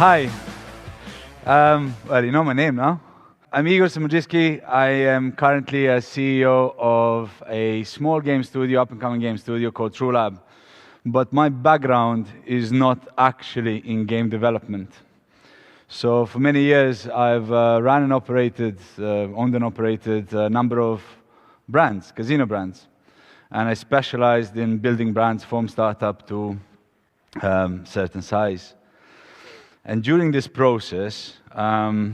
Hi. Well, you know my name now. I'm Igor Samardziski. I am currently a CEO of a small game studio, up-and-coming game studio called TrueLab. But my background is not actually in game development. So for many years, I've run and operated, owned and operated a number of brands, casino brands. And I specialized in building brands from startup to certain size. And during this process, a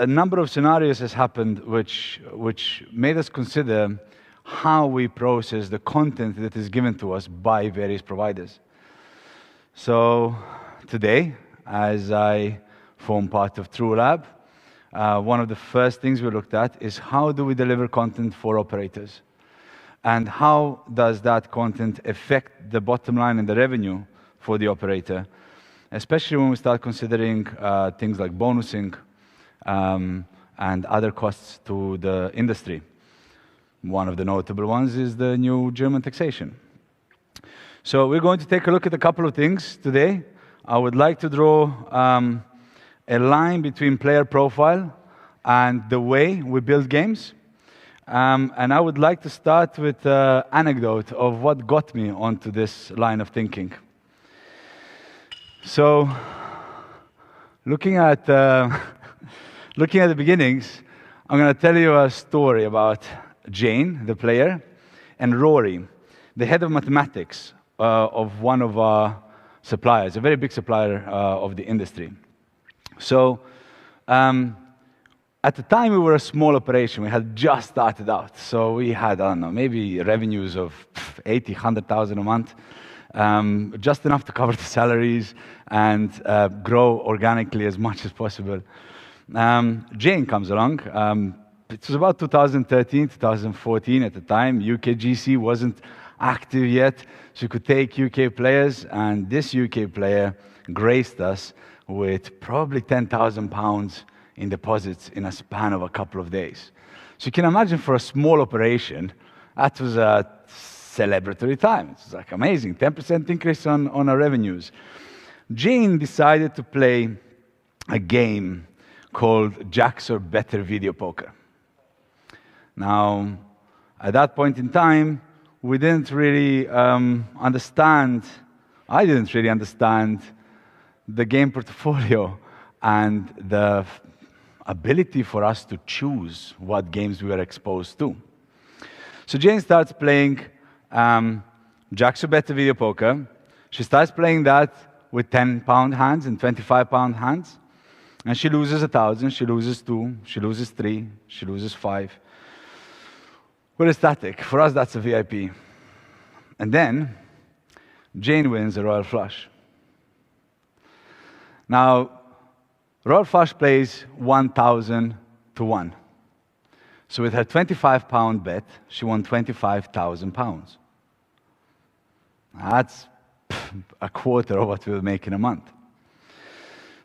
number of scenarios has happened which made us consider how we process the content that is given to us by various providers. So today, as I form part of TrueLab, one of the first things we looked at is how do we deliver content for operators? And how does that content affect the bottom line and the revenue for the operator? Especially when we start considering things like bonusing and other costs to the industry. One of the notable ones is the new German taxation. So we're going to take a look at a couple of things today. I would like to draw a line between player profile and the way we build games. And I would like to start with an anecdote of what got me onto this line of thinking. So, looking at the beginnings, I'm going to tell you a story about Jane, the player, and Rory, the head of mathematics of one of our suppliers, a very big supplier of the industry. So, at the time, we were a small operation. We had just started out. So we had, I don't know, maybe revenues of 80, 100,000 a month. Just enough to cover the salaries and grow organically as much as possible. Jane comes along. It was about 2013, 2014 at the time. UK GC wasn't active yet, so you could take UK players, and this UK player graced us with probably £10,000 in deposits in a span of a couple of days. So you can imagine for a small operation, that was a celebratory time. It's like amazing, 10% increase on our revenues. Jane decided to play a game called Jacks or Better Video Poker. Now, at that point in time, we didn't really understand, I didn't really understand the game portfolio and the ability for us to choose what games we were exposed to. So Jane starts playing Jacks or Better Video Poker. She starts playing that with £10 hands and £25 hands. And she loses 1,000, she loses 2, she loses 3, she loses 5. We're ecstatic. For us, that's a VIP. And then, Jane wins a Royal Flush. Now, Royal Flush plays 1,000 to 1. So with her £25 bet, she won £25,000. That's a quarter of what we would make in a month.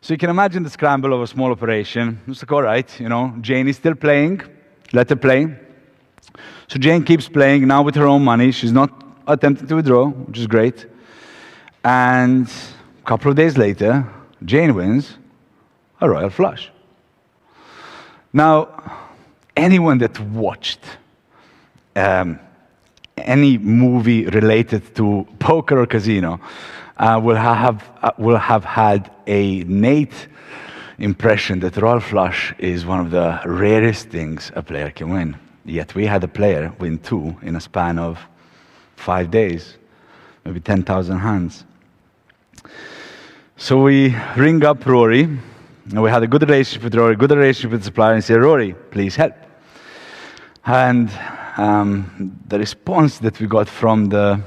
So you can imagine the scramble of a small operation. It's like, all right, you know, Jane is still playing. Let her play. So Jane keeps playing, now with her own money. She's not attempting to withdraw, which is great. And a couple of days later, Jane wins a Royal Flush. Now, anyone that watched any movie related to poker or casino will have had a innate impression that Royal Flush is one of the rarest things a player can win. Yet we had a player win 2 in a span of 5 days, maybe 10,000 hands. So we ring up Rory, and we had a good relationship with Rory, good relationship with the supplier, and say, Rory, please help. And the response that we got from the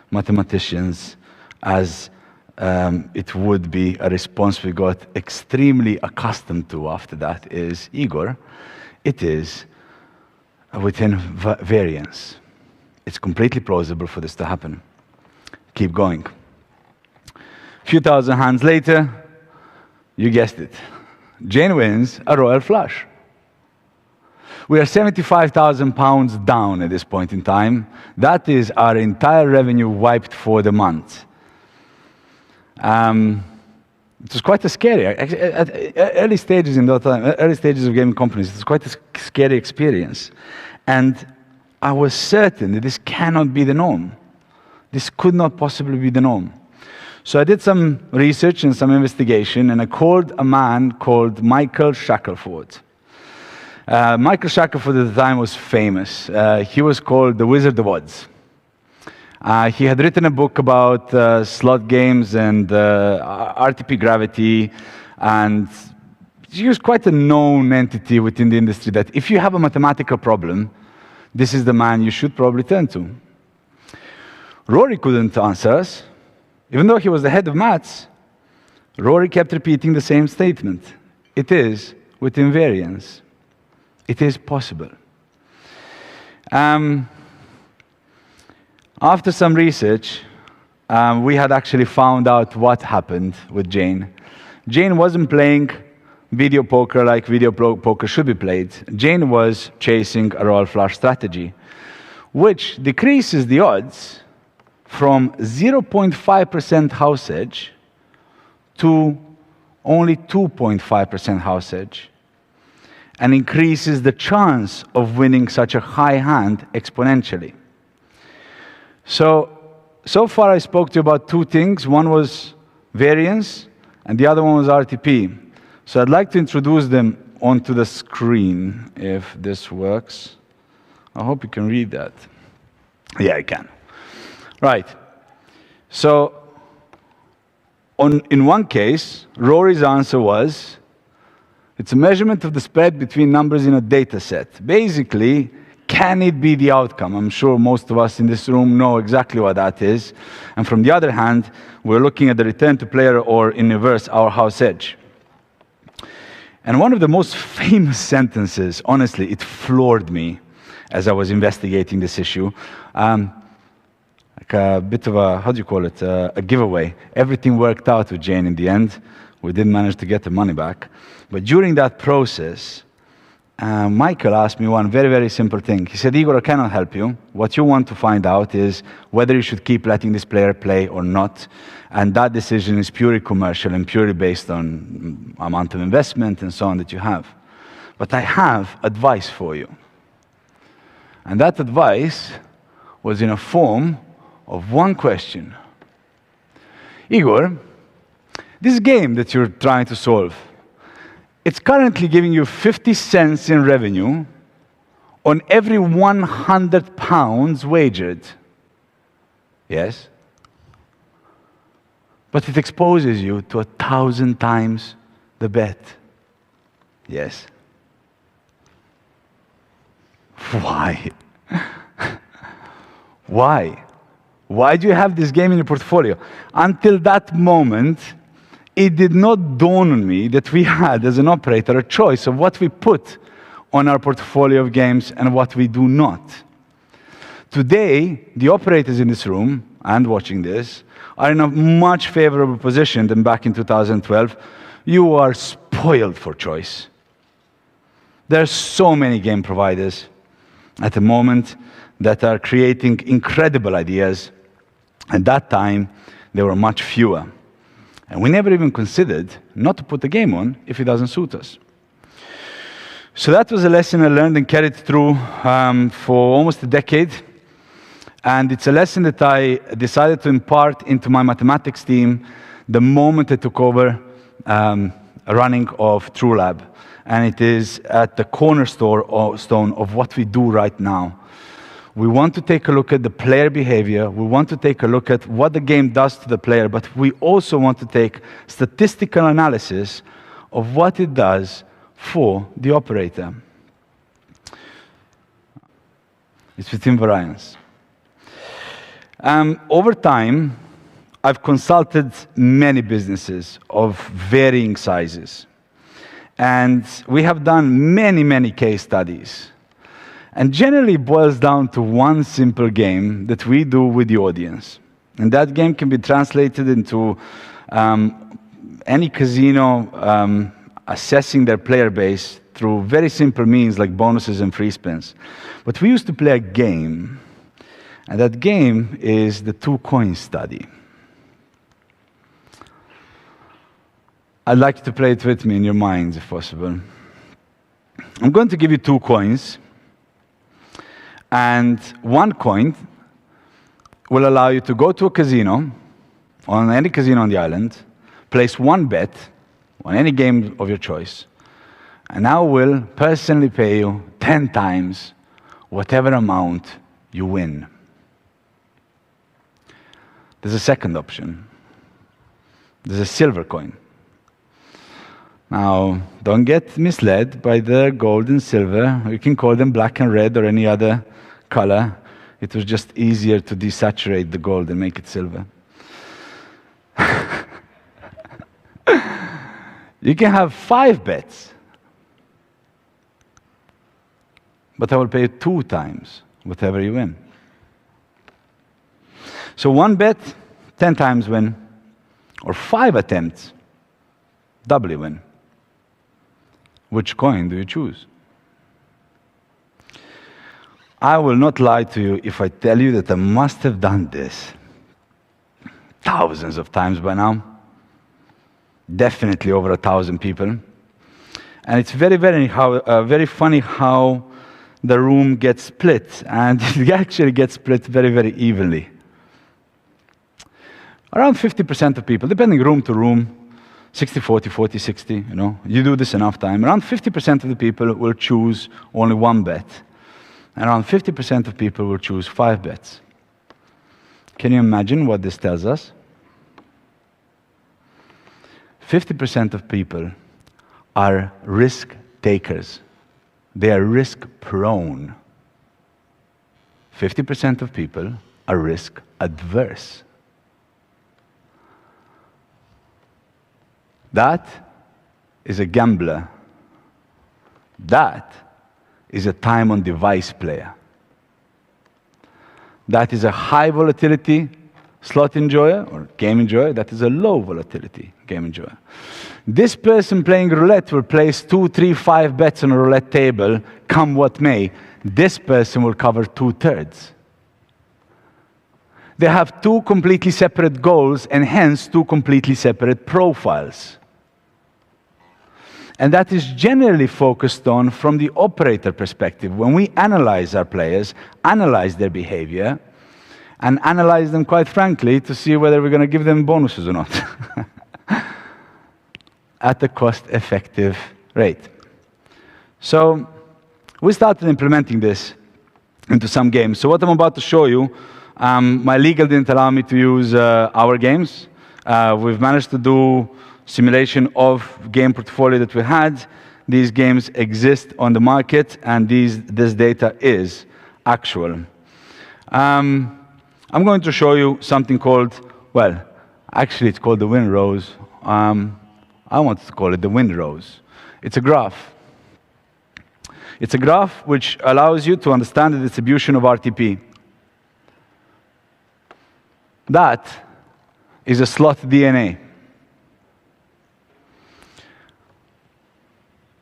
mathematicians, as it would be a response we got extremely accustomed to after that, is, Igor, it is within variance. It's completely plausible for this to happen. Keep going. A few thousand hands later, you guessed it, Jane wins a Royal Flush. We are £75,000 down at this point in time. That is our entire revenue wiped for the month. It was quite a scary, at early stages in that time, early stages of gaming companies, it was quite a scary experience. And I was certain that this cannot be the norm. This could not possibly be the norm. So I did some research and some investigation, and I called a man called Michael Shackelford. Michael Shackelford at the time was famous. He was called the Wizard of Odds. He had written a book about slot games and RTP gravity, and he was quite a known entity within the industry that if you have a mathematical problem, this is the man you should probably turn to. Rory couldn't answer us. Even though he was the head of maths, Rory kept repeating the same statement. It is with invariance. It is possible. After some research, we had actually found out what happened with Jane. Jane wasn't playing video poker like video poker should be played. Jane was chasing a roll flush strategy, which decreases the odds from 0.5% house edge to only 2.5% house edge, and increases the chance of winning such a high hand exponentially. So far I spoke to you about two things. One was variance, and the other one was RTP. So I'd like to introduce them onto the screen, if this works. I hope you can read that. Yeah, I can. Right. So in one case, Rory's answer was, it's a measurement of the spread between numbers in a data set. Basically, can it be the outcome? I'm sure most of us in this room know exactly what that is. And from the other hand, we're looking at the return to player, or in reverse, our house edge. And one of the most famous sentences, honestly, it floored me as I was investigating this issue. Like a bit of a, how do you call it, a giveaway. Everything worked out with Jane in the end. We didn't manage to get the money back. But during that process, Michael asked me one very, very simple thing. He said, Igor, I cannot help you. What you want to find out is whether you should keep letting this player play or not. And that decision is purely commercial and purely based on amount of investment and so on that you have. But I have advice for you. And that advice was in a form of one question. Igor, this game that you're trying to solve, it's currently giving you 50 cents in revenue on every 100 pounds wagered. Yes? But it exposes you to 1,000 times the bet. Yes? Why? Why? Why do you have this game in your portfolio? Until that moment, it did not dawn on me that we had, as an operator, a choice of what we put on our portfolio of games and what we do not. Today, the operators in this room, and watching this, are in a much favorable position than back in 2012. You are spoiled for choice. There are so many game providers at the moment that are creating incredible ideas. At that time, there were much fewer. And we never even considered not to put the game on if it doesn't suit us. So that was a lesson I learned and carried through for almost a decade. And it's a lesson that I decided to impart into my mathematics team the moment I took over running of TrueLab. And it is at the cornerstone of what we do right now. We want to take a look at the player behavior. We want to take a look at what the game does to the player, but we also want to take statistical analysis of what it does for the operator. It's with invariance. Over time, I've consulted many businesses of varying sizes. And we have done many, many case studies. And generally it boils down to one simple game that we do with the audience. And that game can be translated into any casino assessing their player base through very simple means like bonuses and free spins. But we used to play a game, and that game is the 2 coin study. I'd like you to play it with me in your minds, if possible. I'm going to give you 2 coins. And 1 coin will allow you to go to a casino, on any casino on the island, place 1 bet on any game of your choice, and I will personally pay you 10 times whatever amount you win. There's a second option. There's a silver coin. Now, don't get misled by the gold and silver. You can call them black and red or any other color. It was just easier to desaturate the gold and make it silver. You can have 5 bets, but I will pay you 2 times whatever you win. So 1 bet, 10 times win, or 5 attempts, doubly win. Which coin do you choose? I will not lie to you if I tell you that I must have done this thousands of times by now. Definitely over 1,000 people. And it's very funny how the room gets split. And it actually gets split very, very evenly. Around 50% of people, depending room to room, 60-40, 40-60, you know. You do this enough time. Around 50% of the people will choose only 1 bet. And around 50% of people will choose 5 bets. Can you imagine what this tells us? 50% of people are risk takers. They are risk prone. 50% of people are risk adverse. That is a gambler. That is a time on device player. That is a high volatility slot enjoyer or game enjoyer. That is a low volatility game enjoyer. This person playing roulette will place 2, 3, 5 bets on a roulette table, come what may. This person will cover 2/3. They have 2 completely separate goals and hence 2 completely separate profiles. And that is generally focused on from the operator perspective. When we analyze our players, analyze their behavior, and analyze them quite frankly to see whether we're going to give them bonuses or not. At a cost-effective rate. So we started implementing this into some games. So what I'm about to show you, my legal didn't allow me to use our games. We've managed to do simulation of game portfolio that we had. These games exist on the market, and this data is actual. I'm going to show you something called, well, actually it's called the win rows. I want to call it the win rows. It's a graph. It's a graph which allows you to understand the distribution of RTP. That is a slot DNA.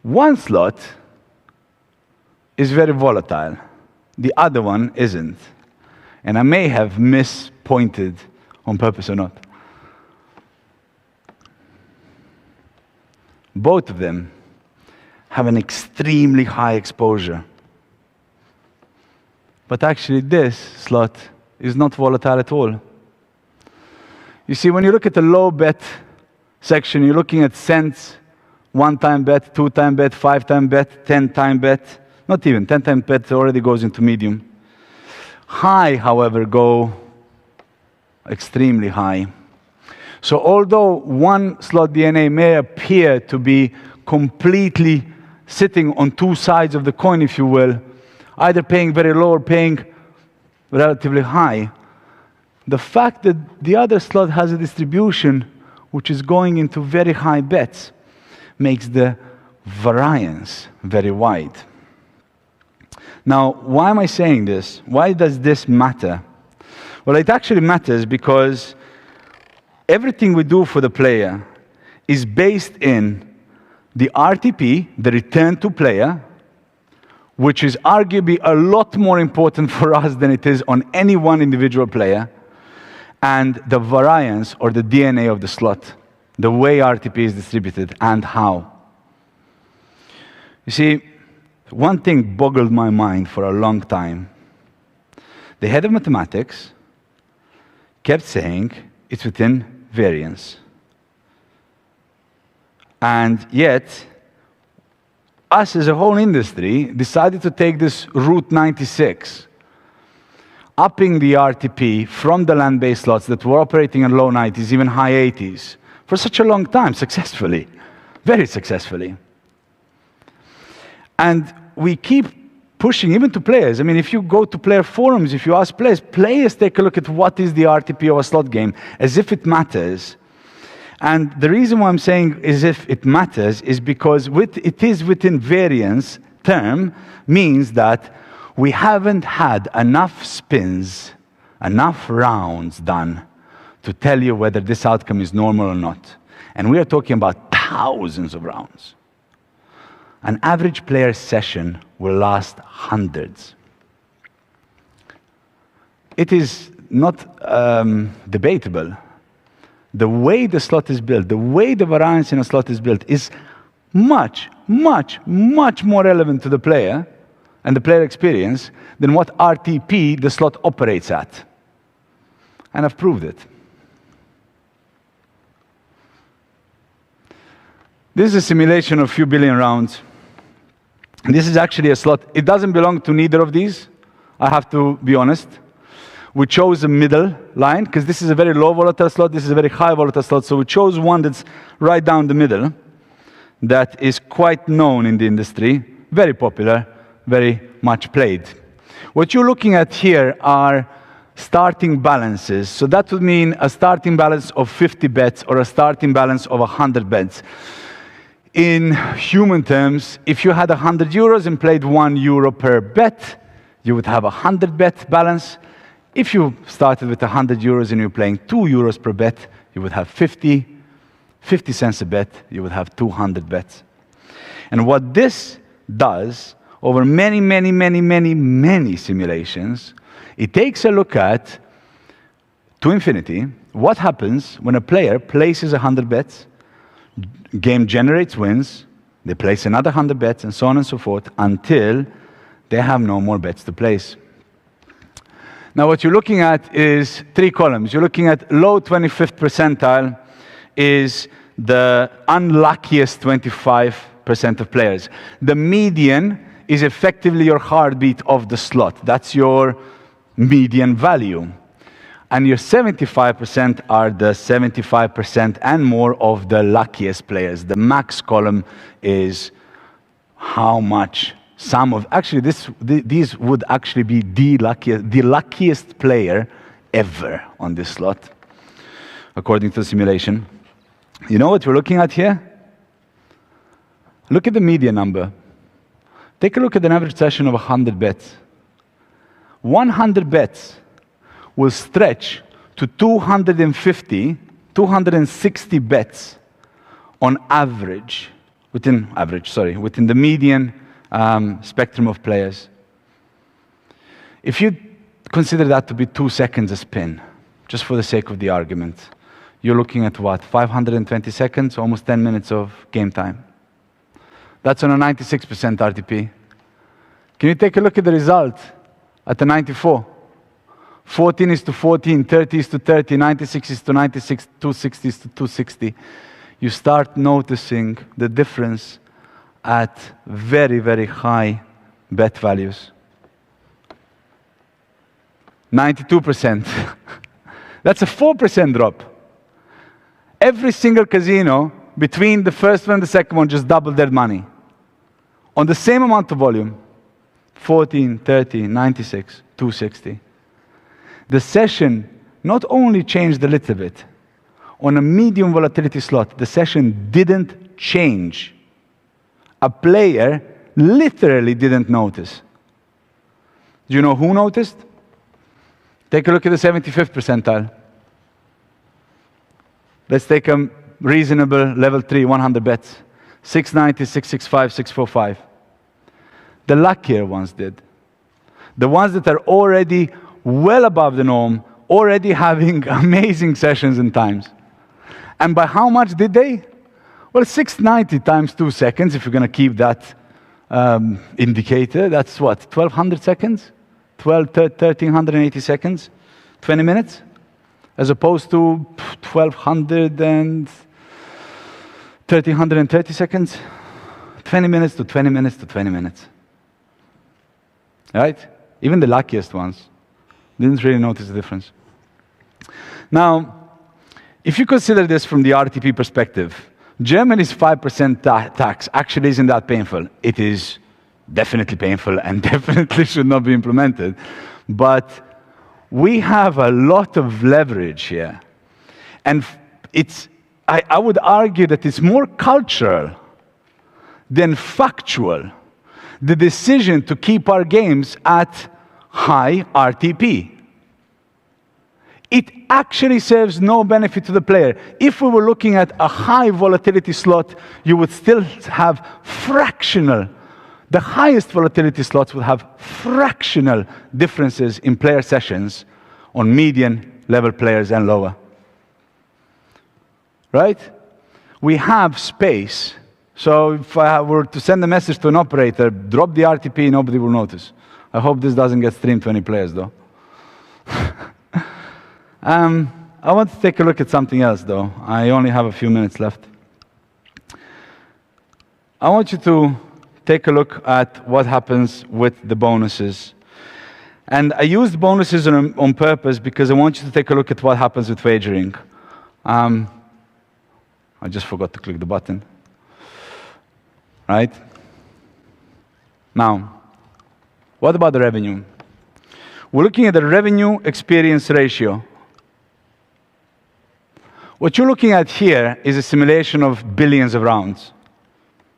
One slot is very volatile. The other one isn't. And I may have mispointed on purpose or not. Both of them have an extremely high exposure. But actually this slot is not volatile at all. You see, when you look at the low bet section, you're looking at cents, 1-time bet, 2-time bet, 5-time bet, 10-time bet. Not even, 10-time bet already goes into medium. High, however, go extremely high. So although one slot DNA may appear to be completely sitting on 2 sides of the coin, if you will, either paying very low or paying relatively high, the fact that the other slot has a distribution which is going into very high bets makes the variance very wide. Now, why am I saying this? Why does this matter? Well, it actually matters because everything we do for the player is based in the RTP, the return to player, which is arguably a lot more important for us than it is on any one individual player, and the variance or the DNA of the slot. the way RTP is distributed and how. You see, one thing boggled my mind for a long time. The head of mathematics kept saying it's within variance. And yet, us as a whole industry decided to take this Route 96, upping the RTP from the land-based slots that were operating in low 90s, even high 80s, for such a long time, successfully, very successfully. And we keep pushing, even to players. I mean, if you go to player forums, if you ask players, players take a look at what is the RTP of a slot game, as if it matters. And the reason why I'm saying as if it matters is because it is within variance term means that we haven't had enough spins, enough rounds done to tell you whether this outcome is normal or not. And we are talking about thousands of rounds. An average player session will last hundreds. It is not debatable. The way the slot is built, the way the variance in a slot is built is much, much, much more relevant to the player and the player experience than what RTP the slot operates at. And I've proved it. This is a simulation of a few billion rounds. This is actually a slot. It doesn't belong to neither of these, I have to be honest. We chose a middle line, because this is a very low volatile slot, this is a very high volatile slot, so we chose one that's right down the middle, that is quite known in the industry, very popular, very much played. What you're looking at here are starting balances. So that would mean a starting balance of 50 bets or a starting balance of 100 bets. In human terms, if you had 100 euros and played €1 per bet, you would have a 100 bet balance. If you started with 100 euros and you're playing €2 per bet, you would have 50 cents a bet, you would have 200 bets. And what this does, over many, many, many, many, many simulations, it takes a look at, to infinity, what happens when a player places 100 bets, game generates wins, they place another 100 bets, and so on and so forth, until they have no more bets to place. Now what you're looking at is 3 columns. You're looking at low 25th percentile is the unluckiest 25% of players. The median is effectively your heartbeat of the slot. That's your median value. And your 75% are the 75% and more of the luckiest players. The max column is how much some of, actually these would actually be the luckiest player ever on this slot, according to the simulation. You know what we're looking at here? Look at the median number. Take a look at an average session of 100 bets. 100 bets will stretch to 250, 260 bets on average, within the median spectrum of players. If you consider that to be 2 seconds a spin, just for the sake of the argument, you're looking at what, 520 seconds, almost 10 minutes of game time. That's on a 96% RTP. Can you take a look at the result at the 94? 14 is to 14, 30 is to 30, 96 is to 96, 260 is to 260. You start noticing the difference at very, very high bet values. 92%. That's a 4% drop. Every single casino between the first one and the second one just doubled their money. On the same amount of volume, 14, 30, 96, 260. The session not only changed a little bit. On a medium volatility slot, the session didn't change. A player literally didn't notice. Do you know who noticed? Take a look at the 75th percentile. Let's take a reasonable level 3, 100 bets. 690, 665, 645. The luckier ones did. The ones that are already well above the norm, already having amazing sessions and times. And by how much did they? Well, 690 times 2 seconds, if you're going to keep that indicator, that's what, 1,200 seconds? 1,380 seconds? 20 minutes? As opposed to 1,200 and 1,330 seconds? 20 minutes to 20 minutes to 20 minutes. Right? Even the luckiest ones didn't really notice the difference. Now, if you consider this from the RTP perspective, Germany's 5% tax actually isn't that painful. It is definitely painful and definitely should not be implemented. But we have a lot of leverage here. And I would argue that it's more cultural than factual, the decision to keep our games at high RTP. It actually serves no benefit to the player. If we were looking at a high volatility slot, you would still have fractional. The highest volatility slots would have fractional differences in player sessions on median level players and lower. Right? We have space. So if I were to send a message to an operator, drop the RTP, nobody will notice. I hope this doesn't get streamed to any players, though. I want to take a look at something else, though. I only have a few minutes left. I want you to take a look at what happens with the bonuses. And I used bonuses on purpose because I want you to take a look at what happens with wagering. I just forgot to click the button. Right? Now, what about the revenue? We're looking at the revenue experience ratio. What you're looking at here is a simulation of billions of rounds.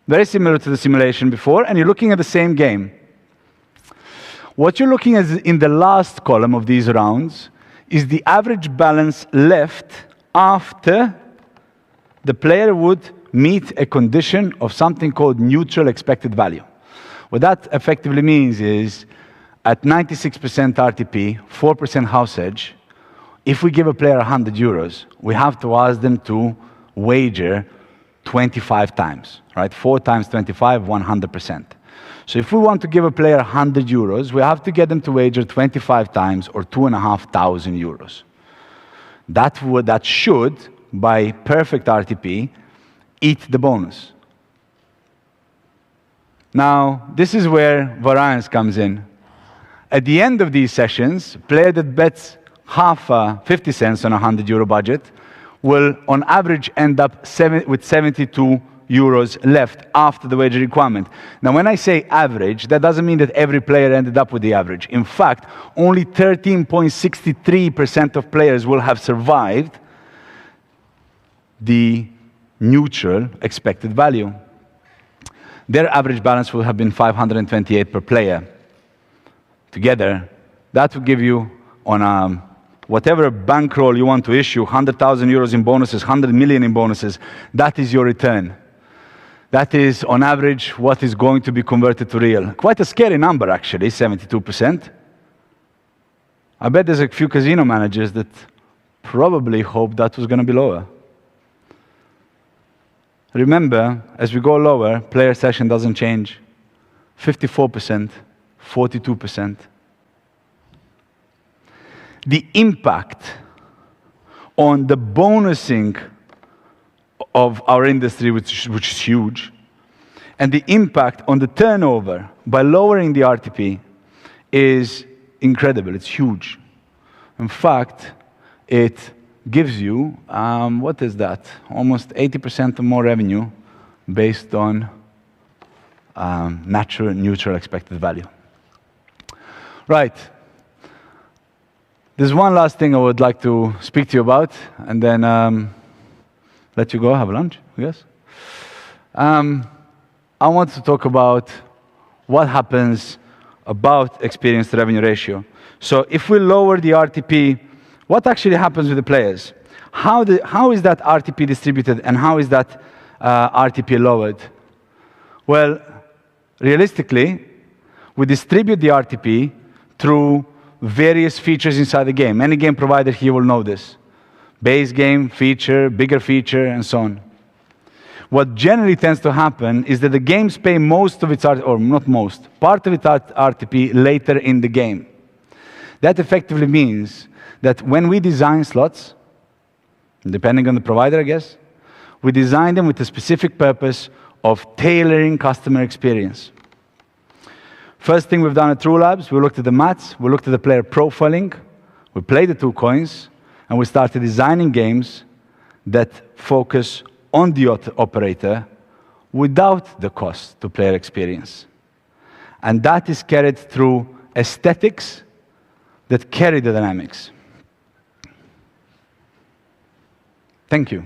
Very similar to the simulation before, and you're looking at the same game. What you're looking at in the last column of these rounds is the average balance left after the player would meet a condition of something called neutral expected value. What that effectively means is, at 96% RTP, 4% house edge, if we give a player 100 euros, we have to ask them to wager 25 times, right? 4 times 25, 100%. So if we want to give a player 100 euros, we have to get them to wager 25 times or 2,500 euros. That should, by perfect RTP, eat the bonus. Now, this is where variance comes in. At the end of these sessions, a player that bets 50 cents on a 100 euro budget will, on average, end up with 72 euros left after the wager requirement. Now, when I say average, that doesn't mean that every player ended up with the average. In fact, only 13.63% of players will have survived the neutral expected value. Their average balance will have been 528 per player. Together, that will give you, on whatever bankroll you want to issue, 100,000 euros in bonuses, 100 million in bonuses, that is your return. That is, on average, what is going to be converted to real. Quite a scary number, actually, 72%. I bet there's a few casino managers that probably hoped that was going to be lower. Remember, as we go lower, player session doesn't change. 54%, 42%. The impact on the bonusing of our industry, which is huge, and the impact on the turnover by lowering the RTP is incredible. It's huge. In fact, it gives you, what is that? Almost 80% more revenue based on natural neutral expected value. Right. There's one last thing I would like to speak to you about, and then let you go have lunch, I guess. I want to talk about what happens about experience to revenue ratio. So if we lower the RTP, what actually happens with the players? How is that RTP distributed, and how is that RTP lowered? Well, realistically, we distribute the RTP through various features inside the game. Any game provider here will know this. Base game, feature, bigger feature, and so on. What generally tends to happen is that the games pay most of its, or not most, part of its RTP later in the game. That effectively means that when we design slots, depending on the provider, I guess, we design them with a specific purpose of tailoring customer experience. First thing we've done at True Labs, we looked at the maths, we looked at the player profiling, we played the 2 coins, and we started designing games that focus on the operator without the cost to player experience. And that is carried through aesthetics that carry the dynamics. Thank you.